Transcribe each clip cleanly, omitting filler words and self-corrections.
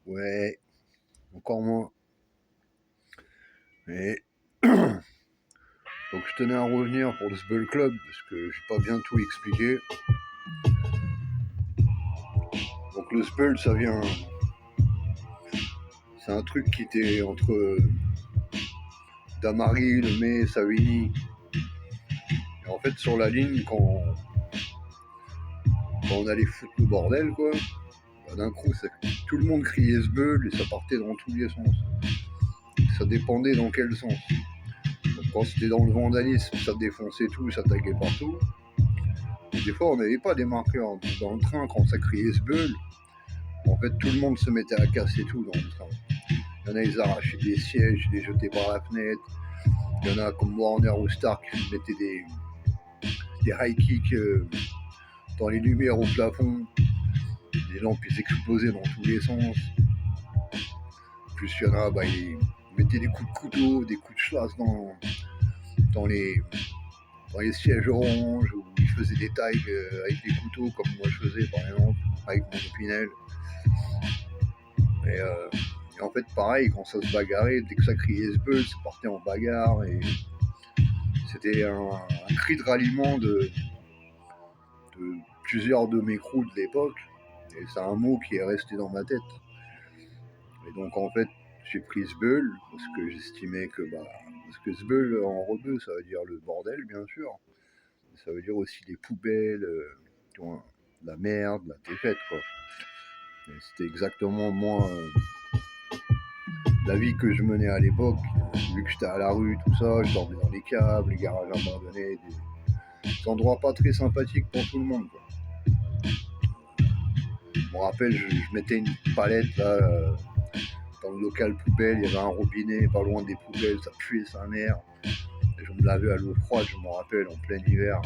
Ouais, encore moins. Et donc je tenais à revenir pour le Sbull Club parce que j'ai pas bien tout expliqué. Donc le Sbull, ça vient, c'est un truc qui était entre Damary, Lemay, Savigny. Et en fait, sur la ligne, quand on allait foutre le bordel, quoi, bah, d'un coup, tout le monde criait Sbull et ça partait dans tous les sens. Ça dépendait dans quel sens. Donc, quand c'était dans le vandalisme, ça défonçait tout, ça taguait partout. Et des fois, on n'avait pas des marqueurs. Dans le train, quand ça criait Sbull, en fait, tout le monde se mettait à casser tout dans le train. Il y en a, ils arrachaient des sièges, ils les jetaient par la fenêtre. Il y en a, comme Warner ou Stark, qui mettaient des high kicks dans les lumières au plafond. Les lampes, ils explosaient dans tous les sens. Plus il y en a, bah, ils mettaient des coups de couteau, des coups de chlasse dans les sièges orange, où ils faisaient des tailles avec des couteaux, comme moi je faisais par exemple, avec mon Opinel. Et en fait, pareil, quand ça se bagarrait, dès que ça criait Sbull, ça partait en bagarre. Et c'était un cri de ralliement de plusieurs de mes crews de l'époque. Et c'est un mot qui est resté dans ma tête. Et donc en fait, j'ai pris Sbull parce que j'estimais que parce que Sbull en rebeu, ça veut dire le bordel, bien sûr. Mais ça veut dire aussi les poubelles, la merde, la défaite, quoi. Et c'était exactement moi la vie que je menais à l'époque. Vu que j'étais à la rue, tout ça, je dormais dans les caves, les garages abandonnés, des endroits pas très sympathiques pour tout le monde, quoi. Je me rappelle, je mettais une palette là. Dans le local poubelle, il y avait un robinet pas loin des poubelles, ça puait sa mère. Et je me lavais à l'eau froide, je m'en rappelle, en plein hiver.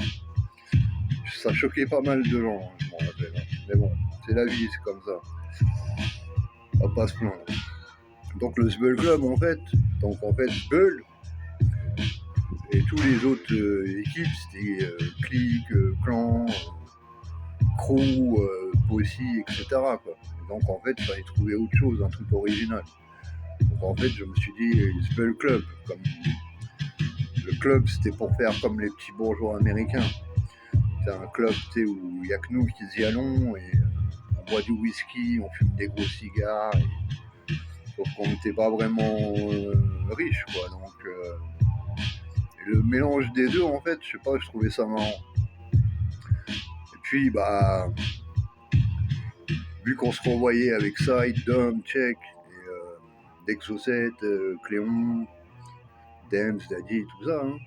Ça choquait pas mal de gens, je m'en rappelle. Mais bon, c'est la vie, c'est comme ça. On va pas se plaindre. Donc le Sbull Club, en fait, Sbull et tous les autres équipes, c'était clic, clan, crew, possy, etc., quoi. Et donc en fait, il fallait trouver autre chose, un truc original. Donc en fait, je me suis dit Sbull Club, comme le club, c'était pour faire comme les petits bourgeois américains. C'est un club, où il n'y a que nous qui y allons, et on boit du whisky, on fume des gros cigares, sauf qu'on n'était pas vraiment riches, quoi. Donc le mélange des deux, en fait, je sais pas, je trouvais ça marrant. Et puis, vu qu'on se revoyait avec Side, Dom, Check, et Dexocet, Cléon, Dems, Daddy, tout ça, hein,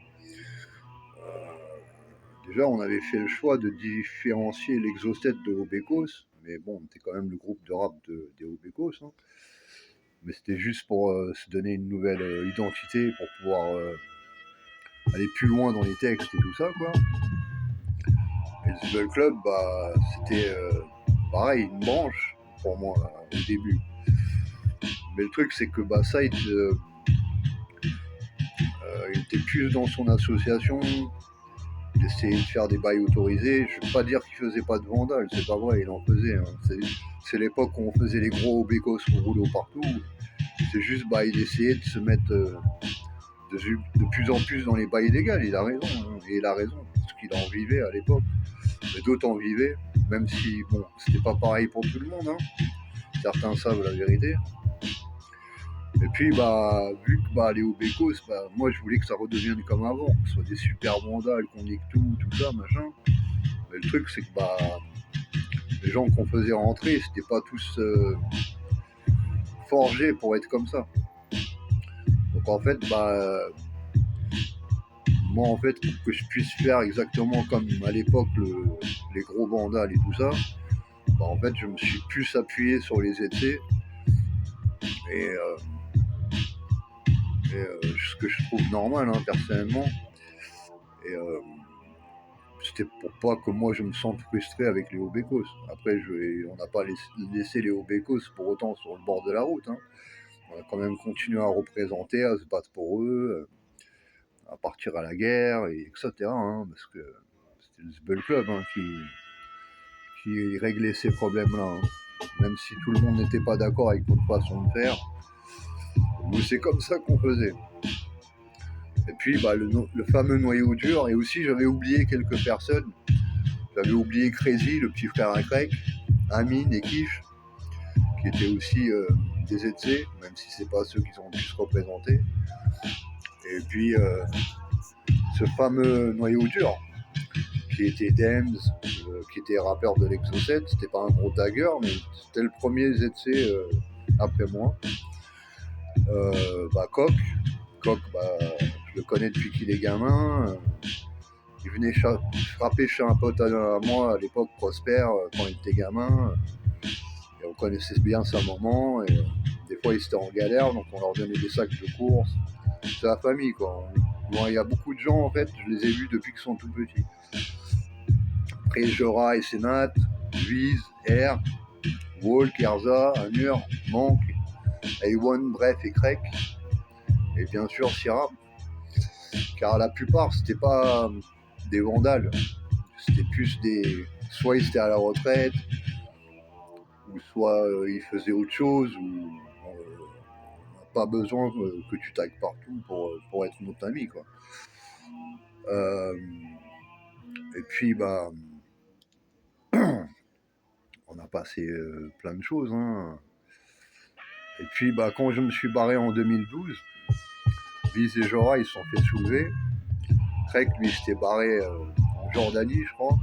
déjà, on avait fait le choix de différencier l'Exocet de Obekos, mais bon, on était quand même le groupe de rap des Obekos, hein. Mais c'était juste pour se donner une nouvelle identité, pour pouvoir aller plus loin dans les textes et tout ça, quoi. Et le Sbull Club, c'était pareil, une branche pour moi au début. Mais le truc, c'est que Side, il était plus dans son association. Il essayait de faire des bails autorisés. Je ne veux pas dire qu'il faisait pas de vandales, c'est pas vrai, il en faisait, hein. C'est l'époque où on faisait les gros obécos au rouleau partout. C'est juste, il essayait de se mettre de plus en plus dans les bails illégaux. Il a raison, hein. Et il a raison, parce qu'il en vivait à l'époque. Mais d'autres en vivaient, même si, bon, c'était pas pareil pour tout le monde, hein. Certains savent la vérité. Et puis, vu que les obécos, moi je voulais que ça redevienne comme avant, que ce soit des super vandales, qu'on nique tout ça, machin. Mais le truc, c'est que les gens qu'on faisait rentrer, c'était pas tous forgés pour être comme ça. Donc en fait, moi en fait, pour que je puisse faire exactement comme à l'époque les gros vandales et tout ça, en fait, je me suis plus appuyé sur les ETC et, ce que je trouve normal, hein, personnellement. Et c'était pour pas que moi je me sente frustré avec les Obécos. Après, on n'a pas laissé les Obécos pour autant sur le bord de la route, hein. On a quand même continué à représenter, à se battre pour eux, à partir à la guerre, et etc., hein, parce que c'était le Sbull Club, hein, qui réglait ces problèmes-là, hein. même si tout le monde n'était pas d'accord avec notre façon de faire. Mais c'est comme ça qu'on faisait. Et puis le fameux noyau dur, et aussi j'avais oublié quelques personnes. J'avais oublié Crazy, le petit frère à Craig, Amine et Kish, qui étaient aussi des ZC, même si c'est pas ceux qui ont pu se représenter. Et puis ce fameux noyau dur, qui était Dems, qui était rappeur de l'Exo7, c'était pas un gros tagger, mais c'était le premier ZC après moi. Coq, je le connais depuis qu'il est gamin. Il venait frapper chez un pote à moi à l'époque, Prosper, quand il était gamin. Et on connaissait bien sa maman. Et des fois, ils étaient en galère, donc on leur donnait des sacs de course. C'est la famille, quoi. Bon, il y a beaucoup de gens, en fait, je les ai vus depuis qu'ils sont tout petits. Après, Jora et Sénat, Viz, R, Walk, Erza, Anur, Mank, A1, Bref et Krek. Et bien sûr, Syrah. Car la plupart, c'était pas des vandales. C'était plus des. Soit ils étaient à la retraite, ou soit ils faisaient autre chose, ou on n'a pas besoin que tu tagues partout pour être notre ami, quoi. Et puis, on a passé plein de choses, hein. Et puis, quand je me suis barré en 2012, Viz et Jora, ils se sont fait soulever. Trek, lui, s'était barré en Jordanie, je crois.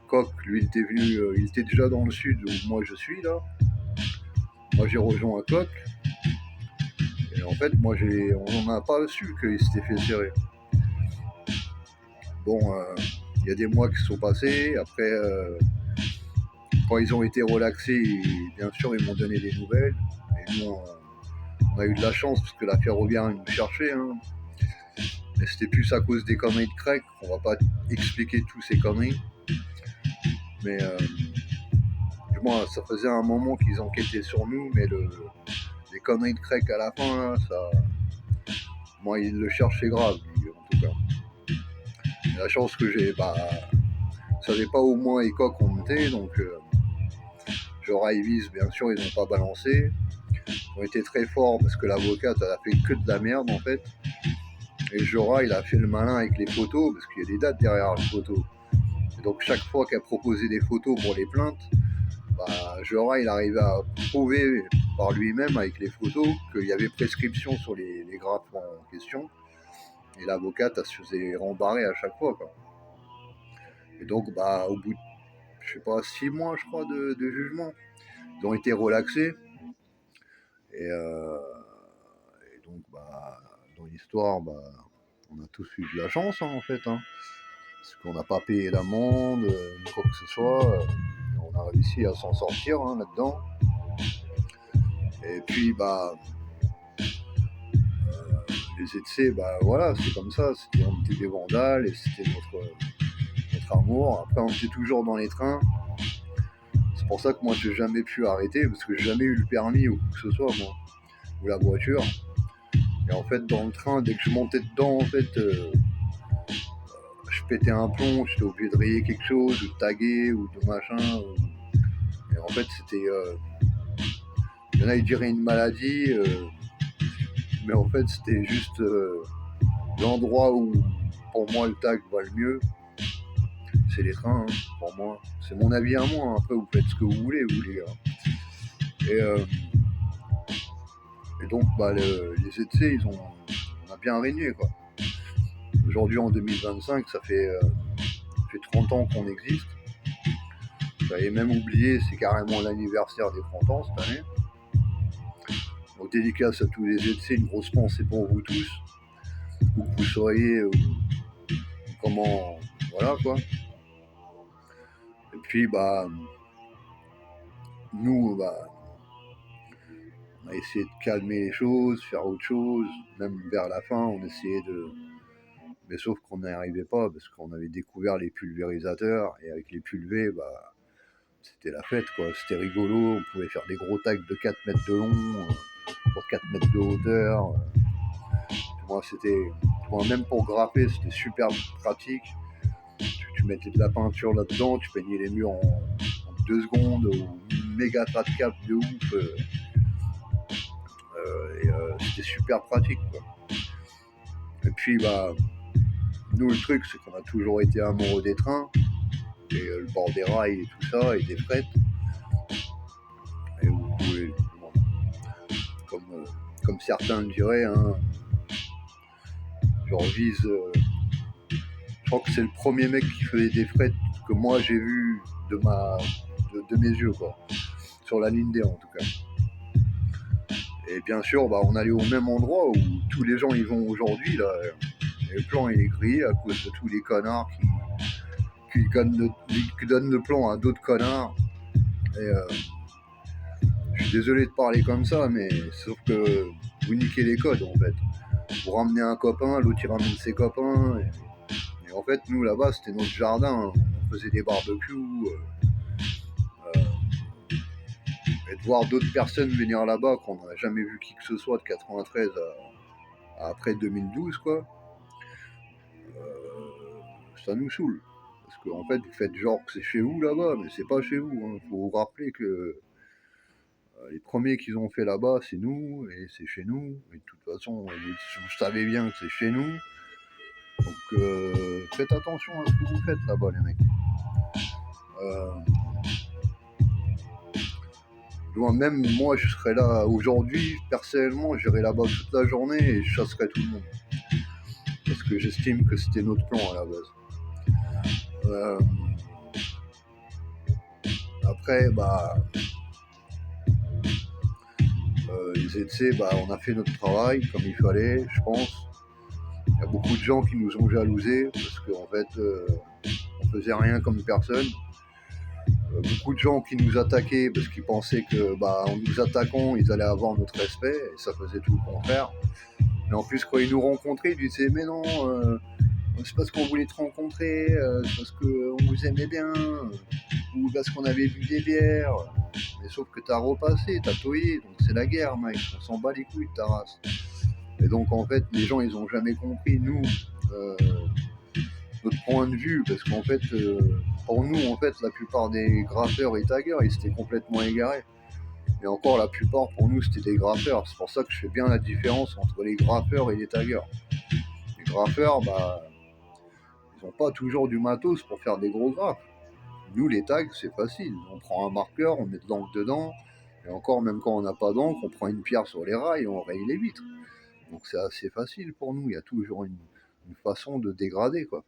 Coq, lui, il était venu, il était déjà dans le sud où moi je suis, là. Moi, j'ai rejoint Coq. Et en fait, on n'a pas su qu'il s'était fait serrer. Bon, il y a des mois qui se sont passés. Après, quand ils ont été relaxés, bien sûr, ils m'ont donné des nouvelles. Et nous, on a eu de la chance parce que la ferroviaire nous cherchait. Hein. Mais c'était plus à cause des conneries de Craig. On va pas expliquer tous ces conneries. Mais moi, ça faisait un moment qu'ils enquêtaient sur nous, mais les conneries de Craig à la fin, là, ça, moi, il le cherchait grave, lui, en tout cas. Et la chance que j'ai, je savais pas où moi et Coq on était, donc Jora et Viz, bien sûr, ils n'ont pas balancé. Ils ont été très forts parce que l'avocate, elle a fait que de la merde, en fait. Et Jora, il a fait le malin avec les photos, parce qu'il y a des dates derrière les photos. Et donc, chaque fois qu'elle proposait des photos pour les plaintes, Jora, il arrivait à prouver par lui-même avec les photos qu'il y avait prescription sur les graphes en question. Et l'avocate, elle se faisait rembarrer à chaque fois, quoi. Et donc, au bout de, je sais pas, 6 mois, je crois, de jugement, ils ont été relaxés. Et donc, dans l'histoire, on a tous eu de la chance, hein, en fait. Hein, parce qu'on n'a pas payé l'amende, ni quoi que ce soit. On a réussi à s'en sortir, hein, là-dedans. Et puis, les ZC, voilà, c'est comme ça. On était des vandales et c'était notre amour. Après, on était toujours dans les trains. C'est pour ça que moi, j'ai jamais pu arrêter parce que j'ai jamais eu le permis ou quoi que ce soit, moi, ou la voiture. Et en fait, dans le train, dès que je montais dedans, en fait, je pétais un plomb, j'étais obligé de rayer quelque chose, ou de taguer, ou de machin. Et en fait, c'était... il y en a, ils diraient une maladie, mais en fait, c'était juste l'endroit où, pour moi, le tag va le mieux. C'est les trains, hein, pour moi. C'est mon avis à moi. Hein. Après, vous faites ce que vous voulez, vous, les gars. Et donc, les ZC, on a bien régné, quoi. Aujourd'hui, en 2025, ça fait 30 ans qu'on existe. J'avais même oublié, c'est carrément l'anniversaire des 30 ans cette année. Donc, dédicace à tous les ZC, une grosse pensée pour vous tous. Où que vous soyez, comment... Voilà, quoi. Et puis, nous, on a essayé de calmer les choses, faire autre chose. Même vers la fin, on essayait de... Mais sauf qu'on n'y arrivait pas parce qu'on avait découvert les pulvérisateurs. Et avec les pulvés, c'était la fête, quoi. C'était rigolo. On pouvait faire des gros tags de 4 mètres de long, pour 4 mètres de hauteur. Moi, même pour grapper, c'était super pratique. Tu mettais de la peinture là-dedans, tu peignais les murs en 2 secondes, ou méga cap de ouf. C'était super pratique, quoi. Et puis, bah, nous, le truc, c'est qu'on a toujours été amoureux des trains, et le bord des rails et tout ça, et des frettes. Et vous pouvez, comme certains le diraient, hein, genre vise. Je crois que c'est le premier mec qui faisait des frettes que moi j'ai vu de mes yeux, quoi. Sur la ligne D, en tout cas. Et bien sûr, bah, on allait au même endroit où tous les gens y vont aujourd'hui, là. Et le plan est grillé à cause de tous les connards qui donnent le plan à d'autres connards. Et je suis désolé de parler comme ça, mais sauf que vous niquez les codes, en fait. Vous ramenez un copain, l'autre il ramène ses copains. Et en fait, nous là-bas, c'était notre jardin. On faisait des barbecues. Et de voir d'autres personnes venir là-bas qu'on n'a jamais vu qui que ce soit de 93 à après 2012, quoi, ça nous saoule. Parce qu'en fait, vous faites genre que c'est chez vous là-bas, mais c'est pas chez vous. Il faut vous rappeler que les premiers qu'ils ont fait là-bas, c'est nous, et c'est chez nous. Et de toute façon, vous savez bien que c'est chez nous. Donc faites attention à ce que vous faites là-bas, les mecs. Même moi, je serais là aujourd'hui, personnellement, j'irais là-bas toute la journée et je chasserais tout le monde. Parce que j'estime que c'était notre plan à la base. Après, bah, les ETC, bah, on a fait notre travail comme il fallait, je pense. Il y a beaucoup de gens qui nous ont jalousés parce qu'en fait, on faisait rien comme personne. Beaucoup de gens qui nous attaquaient parce qu'ils pensaient que, bah, en nous attaquant, ils allaient avoir notre respect, et ça faisait tout le contraire. Mais en plus, quand ils nous rencontraient, ils disaient mais non, c'est parce qu'on voulait te rencontrer, c'est parce qu'on vous aimait bien, ou parce qu'on avait bu des bières. Mais sauf que t'as repassé, t'as toyé, donc c'est la guerre, mec, on s'en bat les couilles de ta race. Et donc en fait, les gens, ils ont jamais compris, nous, notre point de vue, parce qu'en fait, pour nous, en fait, la plupart des graffeurs et taggers, ils étaient complètement égarés. Et encore, la plupart, pour nous, c'était des graffeurs. C'est pour ça que je fais bien la différence entre les graffeurs et les taggers. Les graffeurs, bah, ils n'ont pas toujours du matos pour faire des gros graphes. Nous, les tags, c'est facile. On prend un marqueur, on met de l'encre dedans, et encore, même quand on n'a pas d'encre, on prend une pierre sur les rails et on raye les vitres. Donc c'est assez facile pour nous. Il y a toujours une façon de dégrader, quoi.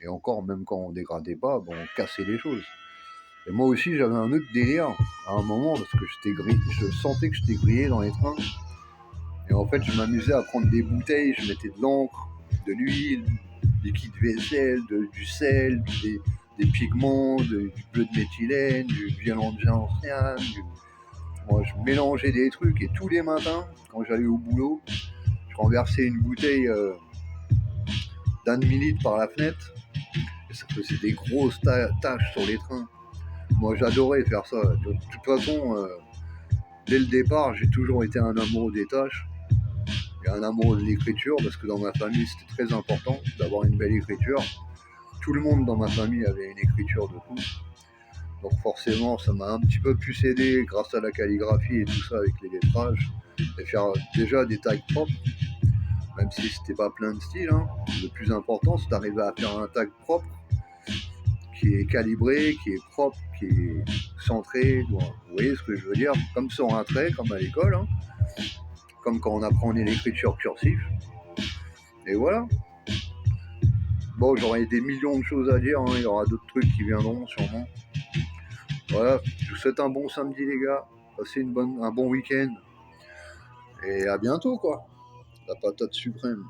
Et encore, même quand on dégradait pas, bon, on cassait les choses. Et moi aussi, j'avais un autre délire à un moment, parce que je sentais que j'étais grillé dans les trains. Et en fait, je m'amusais à prendre des bouteilles, je mettais de l'encre, de l'huile, des kits de vaisselle, du sel, des pigments, du bleu de méthylène, du violent de gentiane. Moi, je mélangeais des trucs, et tous les matins, quand j'allais au boulot, je renversais une bouteille d'un demi-litre par la fenêtre, et ça faisait des grosses taches sur les trains. Moi, j'adorais faire ça. De toute façon, dès le départ, j'ai toujours été un amoureux des tâches et un amoureux de l'écriture, parce que dans ma famille, c'était très important d'avoir une belle écriture. Tout le monde dans ma famille avait une écriture de fou. Donc forcément, ça m'a un petit peu plus aidé grâce à la calligraphie et tout ça avec les lettrages, et faire déjà des tags propres, même si c'était pas plein de styles. Hein. Le plus important, c'est d'arriver à faire un tag propre, qui est calibré, qui est propre, qui est centré. Vous voyez ce que je veux dire? Comme sur un trait, comme à l'école, hein. Comme quand on apprenait l'écriture cursive. Et voilà. Bon, j'aurais des millions de choses à dire, hein. Il y aura d'autres trucs qui viendront sûrement. Voilà, je vous souhaite un bon samedi, les gars. Passez un bon week-end. Et à bientôt, quoi. La patate suprême.